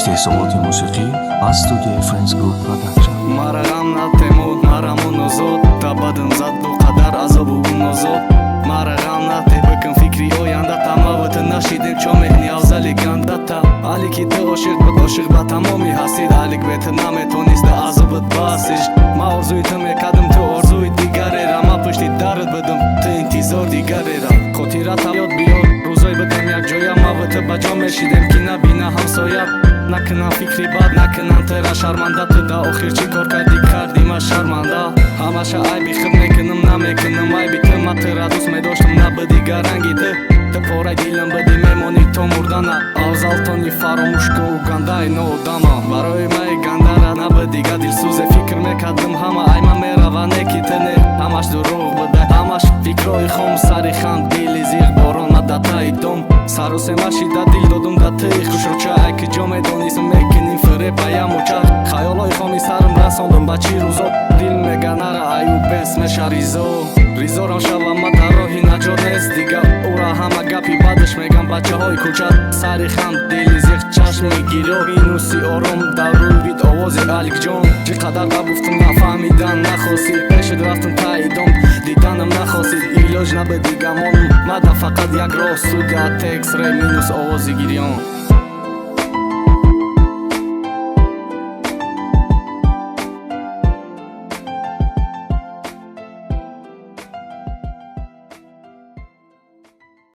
رشته صوتی موسیقی از استودیوی فرندز گروپ پروداکشن. مارا غم نتمود مارا منوزود تا بدن زد بو قدر عذاب و نوزود مارا غم نته بکن فکری آینده تماوت نشیدیم چون مهنی افضلی گنده تا علی کی تو عاشق بود عاشق به تمامی هستید علی بیت نمیتونست عذابت باسیش ما آرزوی تو میکردم تو آرزوی دیگری را ما پشتی درد بدم تو انتظار دیگری را خاطرت یاد بیار روزای بدم یک جایم ما و تو بجا میشیدیم که نبینه همسایت نکنم فکری بد نکنم ترا شرمنده تو دا آخر چی کار کردی ما شرمنده همشه عیبی خود میکنم نمیکنم عیبی تو ما ترا دوست میداشتم نه دیگر رنگی تو پاره دیلم بدی میمانی تو مردنه آوزالتانی فراموش که او گنده نو داما برای من گنده را نه دیگر دلسوز فکر میکردم همه ایمه میروانه کی تنه همش دروغ بده همش فکرای خم سری خند دیلی زیغ باران مدتای دوم سر و سمشی دا دیل دادم دا تیخ خوش رو چه اکی جا میدانیسم میکنیم فره بایم و چه خیالای خامی سرم رساندم با چی روزا دیل میگنه را ایوب اسم شریزو ریزا را شوم ما در راهی نجات نیست دیگه او را همه گپی بعدش میگم بچه های کوچه سری خند دیلی زیغ چشم میگیره اینوسی آرام در روی بید آوازی علیک جان چقدر گفتم نفهمیدن نخواستید پیشت رفتم تاییدم دیدنم نخواستید ایلاج نبه دیگه مانم مده فقط یک راه سود یا تکس ری مینوس آوازی گیریان